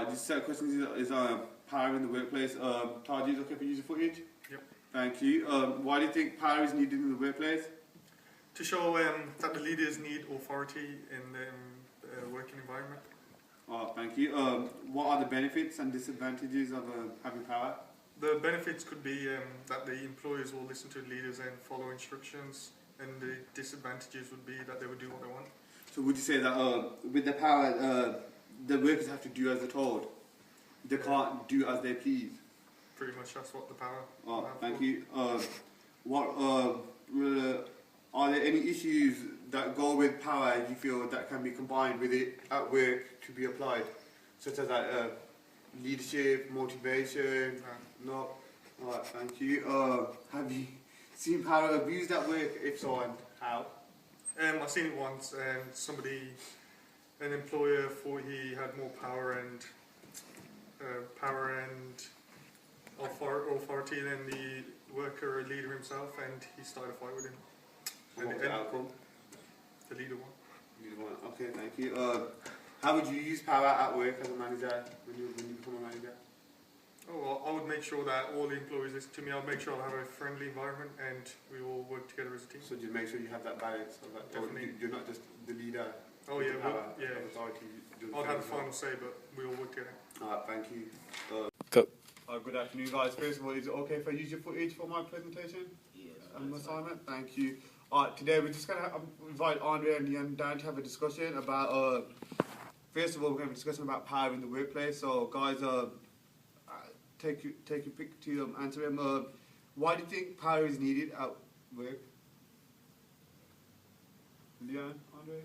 This set of questions is power in the workplace. Tarj, is okay for user footage? Yep. Thank you. Why do you think power is needed in the workplace? To show that the leaders need authority in the working environment. Thank you. What are the benefits and disadvantages of having power? The benefits could be that the employers will listen to the leaders and follow instructions, and the disadvantages would be that they would do what they want. So would you say that with the power, the workers have to do as they're told? They can't do as they please? Pretty much that's what the power. Thank you. Are there any issues that go with power you feel that can be combined with it at work to be applied? Such as leadership, motivation? No? Alright, thank you. Have you seen power abused at work? If so, and how? I've seen it once, and an employer thought he had more power and authority than the worker or leader himself, and he started a fight with him. And what was the outcome? The leader won. Okay, thank you. How would you use power at work as a manager when you become a manager? Oh, well, I would make sure that all the employees listen to me. I'll make sure I'll have a friendly environment and we all work together as a team. So you make sure you have that balance of that. Definitely. You're not just the leader. Oh yeah, power, yeah. authority. I'll have the final say, but we all work together. Alright, thank you. Go. Good afternoon, guys. First of all, is it okay if I use your footage for my presentation? Yes. Assignment? Thank you. Today we're just going to invite Andre and Dan to have a discussion about, first of all, we're going to be discussing about power in the workplace. So, guys, take your pick to answer him. Why do you think power is needed at work? Leon, Andre?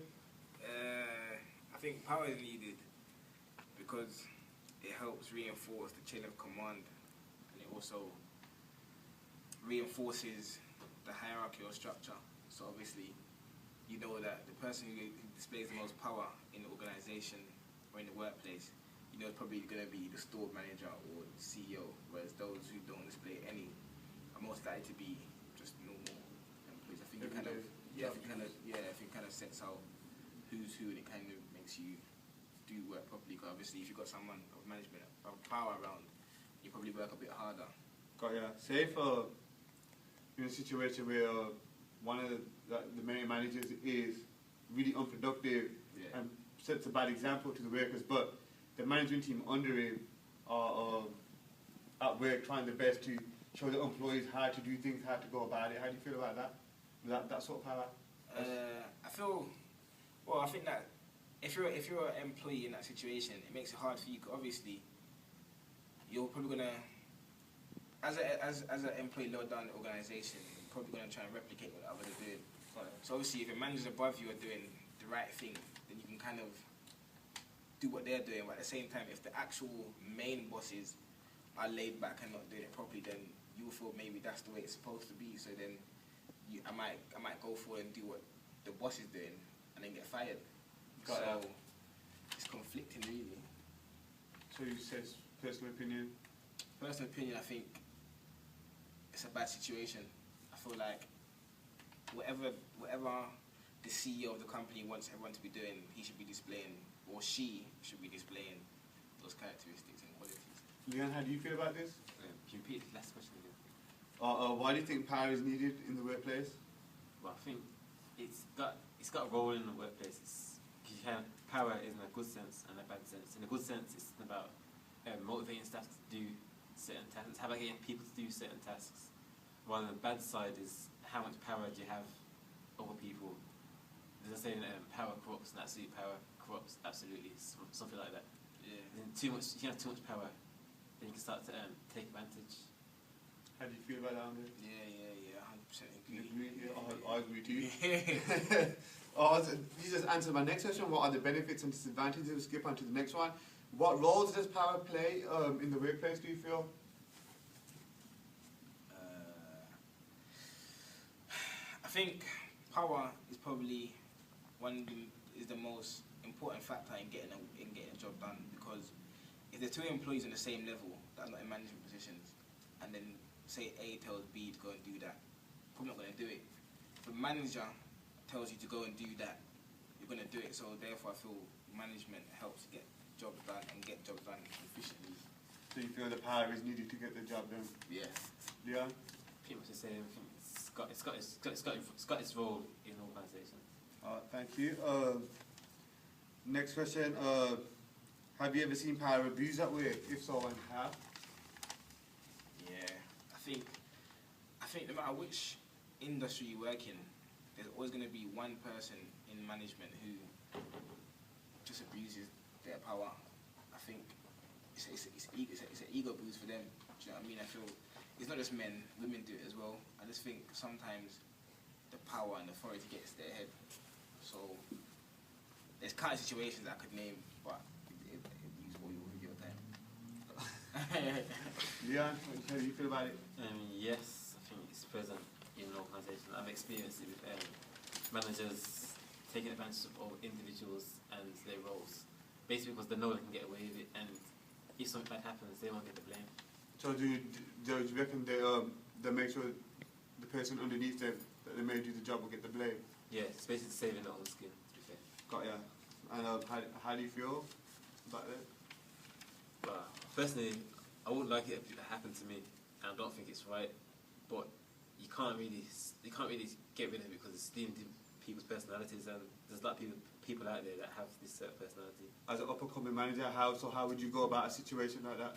I think power is needed because it helps reinforce the chain of command, and it also reinforces the hierarchy or structure. So obviously, you know that the person who displays the most power in the organisation or in the workplace, you know, is probably going to be the store manager or the CEO, whereas those who don't display any are most likely to be just normal employees. I think it kind of sets out who's who, and it kind of makes you do work properly. Because obviously, if you've got someone of management of power around, you probably work a bit harder. Got ya. Say if in a situation where one of the main managers is really unproductive and sets a bad example to the workers, but the management team under him are at work trying their best to show the employees how to do things, how to go about it. How do you feel about that? That sort of power? I think that if you're an employee in that situation, it makes it hard for you. Cause obviously, you're probably gonna, as an employee lower down the organisation, you're probably gonna try and replicate what others are doing. So obviously, if your managers above you are doing the right thing, then you can kind of do what they're doing. But at the same time, if the actual main bosses are laid back and not doing it properly, then you will feel maybe that's the way it's supposed to be. So then I might go for and do what the boss is doing and then get fired. So it's conflicting, really. So you said personal opinion? Personal opinion, I think it's a bad situation. I feel like whatever the CEO of the company wants everyone to be doing, he should be displaying, or she should be displaying those characteristics and qualities. Leon, how do you feel about this? Can you repeat the last question again? Why do you think power is needed in the workplace? Well, I think it's got a role in the workplace. Power is in a good sense and a bad sense. In a good sense, it's about motivating staff to do certain tasks. How about getting people to do certain tasks? While the bad side is how much power do you have over people? There's a saying, power corrupts, and absolute power corrupts absolutely, something like that. Yeah. And you have too much power, then you can start to take advantage. How do you feel about that, Andre? Yeah, 100% agree. I agree too. You just answered my next question. What are the benefits and disadvantages? We'll skip on to the next one. What roles does power play in the workplace, do you feel? I think power is probably is the most important factor in getting a job done, because if there's two employees on the same level that are not in management positions, and then say A tells B to go and do that, probably not going to do it. If a manager tells you to go and do that, you're going to do it. So therefore, I feel management helps get jobs done and get jobs done So you feel the power is needed to get the job done? Yeah. Leon? Pretty much the same. I think it's got its role in organisations. Thank you. Next question. Have you ever seen power abuse at work? If so, and how? Yeah. I think no matter which industry you work in, there's always going to be one person in management who just abuses their power. I think it's an ego boost for them. Do you know what I mean? I feel it's not just men, women do it as well. I just think sometimes the power and authority gets to their head. So there's kind of situations I could name, but it use all your time. Leon, how do you feel about it? Yes, I think it's present in an organisation. I've experienced it with managers taking advantage of individuals and their roles, basically because they know they can get away with it, and if something bad happens, they won't get the blame. So do you reckon they make sure the person underneath them that they may do the job will get the blame? Yeah, it's basically saving their own skin, to be fair. Got ya. And how do you feel about that? But personally, I wouldn't like it if it happened to me, and I don't think it's right. But you can't really get rid of it because it's stealing people's personalities, and there's a lot of people out there that have this certain personality. As an up-and-coming manager, how would you go about a situation like that?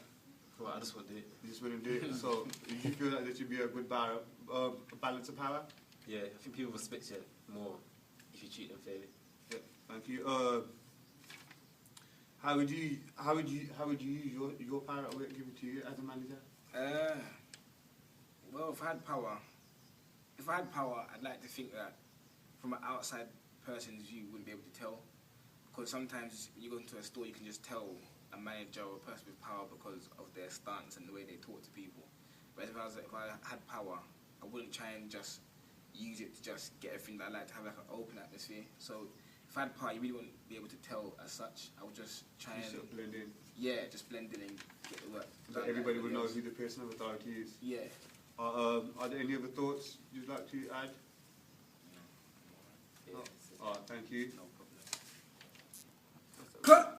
Well, I just wouldn't do it. You just wouldn't do it. So do you feel like there should be a good balance of power? Yeah, I think people respect you more if you treat them fairly. Yeah, thank you. How would you use your power at work given to you as a manager? Well, if I had power, I'd like to think that from an outside person's view, you wouldn't be able to tell. Because sometimes when you go into a store, you can just tell a manager or a person with power because of their stance and the way they talk to people. But if I had power, I wouldn't try and just use it to just get everything that I like to have, like an open atmosphere. So if I had power, you really wouldn't be able to tell as such. I would just try and sort of blend in. Yeah, just blend in and get the work. So everybody would know who the person of authority is. Yeah. Are there any other thoughts you'd like to add? No. Yeah, Thank you. No problem.